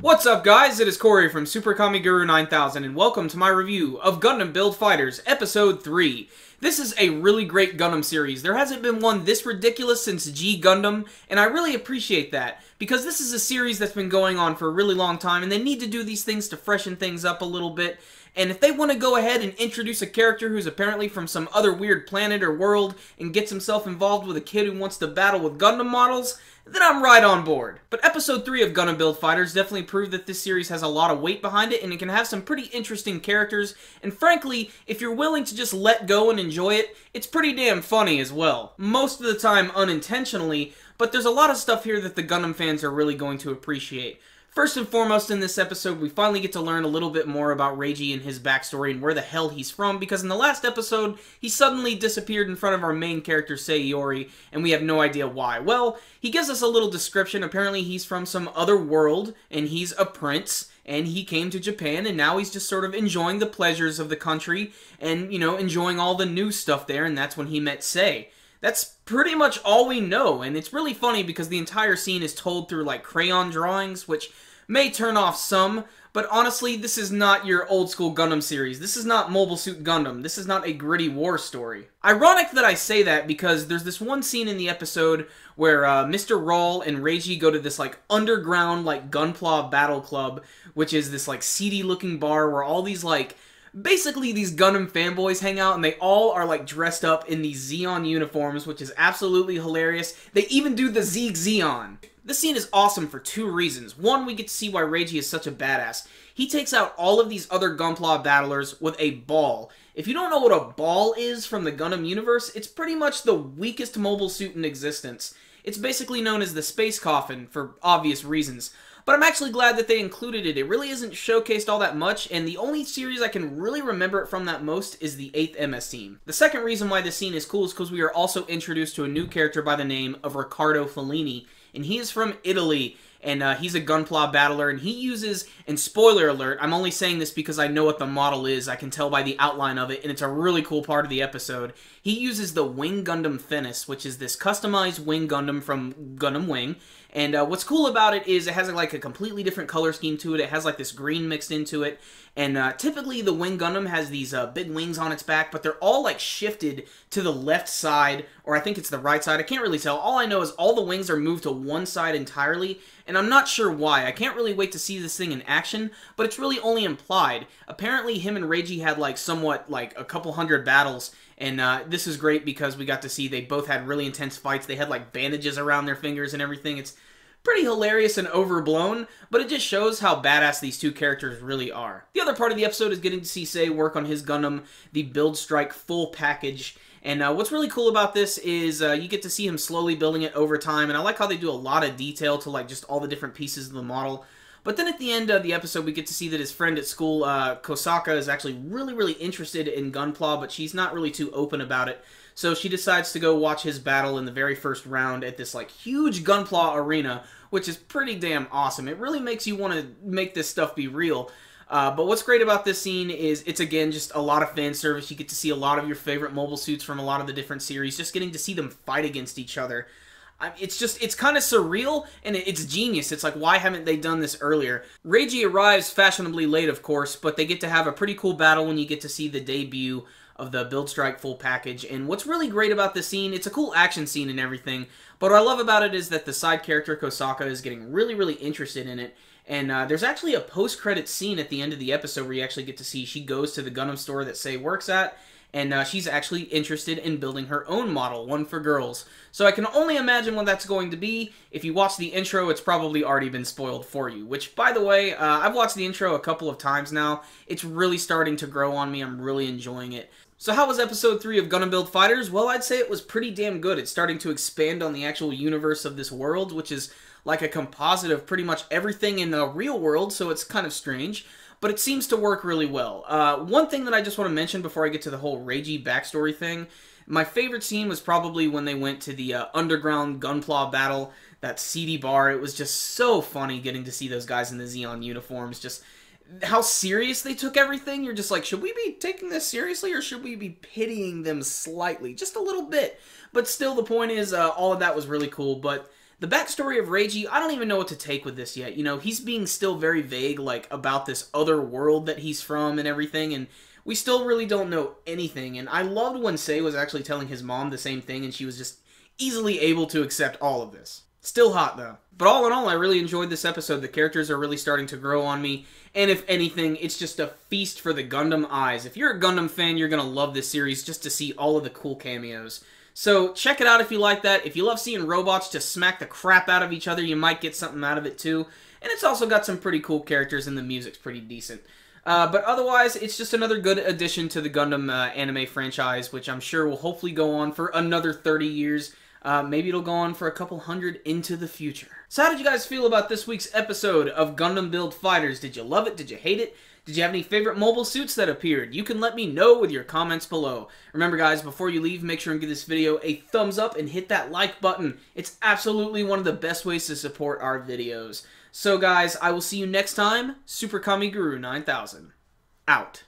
What's up, guys? It is Corey from Super Kami Guru 9000, and welcome to my review of Gundam Build Fighters Episode 3. This is a really great Gundam series. There hasn't been one this ridiculous since G Gundam, and I really appreciate that, because this is a series that's been going on for a really long time, and they need to do these things to freshen things up a little bit. And if they want to go ahead and introduce a character who's apparently from some other weird planet or world and gets himself involved with a kid who wants to battle with Gundam models, then I'm right on board. But Episode 3 of Gundam Build Fighters definitely proved that this series has a lot of weight behind it, and it can have some pretty interesting characters, and frankly, if you're willing to just let go and enjoy it, it's pretty damn funny as well. Most of the time unintentionally, but there's a lot of stuff here that the Gundam fans are really going to appreciate. First and foremost in this episode, we finally get to learn a little bit more about Reiji and his backstory and where the hell he's from, because in the last episode, he suddenly disappeared in front of our main character, Sayori, and we have no idea why. Well, he gives us a little description. Apparently he's from some other world, and he's a prince, and he came to Japan, and now he's just sort of enjoying the pleasures of the country, and, you know, enjoying all the new stuff there, and that's when he met Sei. That's pretty much all we know, and it's really funny because the entire scene is told through, like, crayon drawings, which may turn off some, but honestly, this is not your old-school Gundam series. This is not Mobile Suit Gundam. This is not a gritty war story. Ironic that I say that because there's this one scene in the episode where Mr. Rawl and Reiji go to this, like, underground, like, Gunpla Battle Club, which is this, like, seedy-looking bar where all these, like, basically these Gundam fanboys hang out, and they all are, like, dressed up in these Zeon uniforms, which is absolutely hilarious. They even do the Zeeg Zeon. This scene is awesome for two reasons. One, we get to see why Reiji is such a badass. He takes out all of these other Gunpla battlers with a ball. If you don't know what a ball is from the Gundam universe, it's pretty much the weakest mobile suit in existence. It's basically known as the Space Coffin, for obvious reasons. But I'm actually glad that they included it. It really isn't showcased all that much, and the only series I can really remember it from that most is the 8th MS team. The second reason why this scene is cool is because we are also introduced to a new character by the name of Riccardo Fellini, and he is from Italy, and he's a Gunpla battler, and he uses, and spoiler alert, I'm only saying this because I know what the model is, I can tell by the outline of it, and it's a really cool part of the episode. He uses the Wing Gundam Fenris, which is this customized Wing Gundam from Gundam Wing, and what's cool about it is it has like a completely different color scheme to it. It has like this green mixed into it, and typically the Wing Gundam has these big wings on its back, but they're all like shifted to the left side, or I think it's the right side. I can't really tell. All I know is all the wings are moved to one side entirely, and I'm not sure why. I can't really wait to see this thing in action, but it's really only implied. Apparently him and Reiji had like somewhat like a couple hundred battles, and this is great because we got to see they both had really intense fights. They had like bandages around their fingers and everything. It's pretty hilarious and overblown, but it just shows how badass these two characters really are. The other part of the episode is getting to see Sei work on his Gundam, the Build Strike full package. And what's really cool about this is you get to see him slowly building it over time, and I like how they do a lot of detail to like just all the different pieces of the model. But then at the end of the episode, we get to see that his friend at school, Kosaka, is actually really interested in Gunpla, but she's not really too open about it. So she decides to go watch his battle in the very first round at this like huge Gunpla arena, which is pretty damn awesome. It really makes you want to make this stuff be real. But what's great about this scene is it's, again, just a lot of fan service. You get to see a lot of your favorite mobile suits from a lot of the different series, just getting to see them fight against each other. It's kind of surreal, and it's genius. It's like, why haven't they done this earlier? Reiji arrives fashionably late, of course, but they get to have a pretty cool battle when you get to see the debut of the Build Strike full package. And what's really great about this scene, it's a cool action scene and everything, but what I love about it is that the side character, Kosaka, is getting really interested in it. And there's actually a post-credits scene at the end of the episode where you actually get to see she goes to the Gundam store that Sei works at, and she's actually interested in building her own model, one for girls. So I can only imagine what that's going to be. If you watch the intro, it's probably already been spoiled for you, which, by the way, I've watched the intro a couple of times now. It's really starting to grow on me. I'm really enjoying it. So how was Episode 3 of Gundam Build Fighters? Well, I'd say it was pretty damn good. It's starting to expand on the actual universe of this world, which is like a composite of pretty much everything in the real world, so it's kind of strange. But it seems to work really well. One thing that I just want to mention before I get to the whole Reiji backstory thing, my favorite scene was probably when they went to the underground Gunpla battle, that seedy bar. It was just so funny getting to see those guys in the Zeon uniforms, just how serious they took everything. You're just like, should we be taking this seriously, or should we be pitying them slightly? Just a little bit. But still, the point is, all of that was really cool, but The backstory of Reiji, I don't even know what to take with this yet. You know, he's being still very vague, like, about this other world that he's from and everything, and we still really don't know anything. And I loved when Sei was actually telling his mom the same thing, and she was just easily able to accept all of this. Still hot, though. But all in all, I really enjoyed this episode. The characters are really starting to grow on me, and if anything, it's just a feast for the Gundam eyes. If you're a Gundam fan, you're going to love this series just to see all of the cool cameos. So check it out if you like that. If you love seeing robots just smack the crap out of each other, you might get something out of it too. And it's also got some pretty cool characters, and the music's pretty decent. But otherwise, it's just another good addition to the Gundam anime franchise, which I'm sure will hopefully go on for another 30 years. Maybe it'll go on for a couple hundred into the future. So how did you guys feel about this week's episode of Gundam Build Fighters? Did you love it? Did you hate it? Did you have any favorite mobile suits that appeared? You can let me know with your comments below. Remember guys, before you leave, make sure and give this video a thumbs up and hit that like button. It's absolutely one of the best ways to support our videos. So guys, I will see you next time. Super Kami Guru 9000. Out.